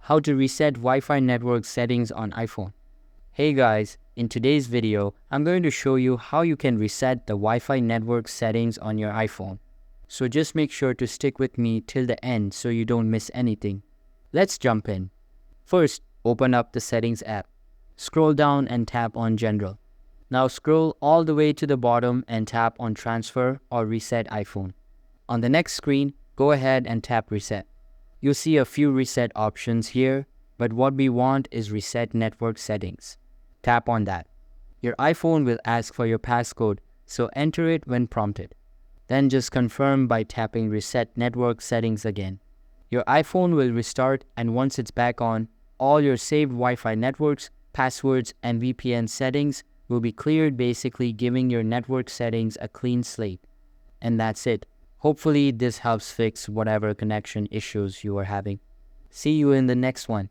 How to reset Wi-Fi network settings on iPhone. Hey guys, in today's video, I'm going to show you how you can reset the Wi-Fi network settings on your iPhone. So just make sure to stick with me till the end so you don't miss anything. Let's jump in. First, open up the Settings app. Scroll down and tap on General. Now scroll all the way to the bottom and tap on Transfer or Reset iPhone. On the next screen, go ahead and tap Reset. You'll see a few reset options here, but what we want is Reset Network Settings. Tap on that. Your iPhone will ask for your passcode, so enter it when prompted. Then just confirm by tapping Reset Network Settings again. Your iPhone will restart, and once it's back on, all your saved Wi-Fi networks, passwords, and VPN settings will be cleared, basically giving your network settings a clean slate. And that's it. Hopefully this helps fix whatever connection issues you are having. See you in the next one.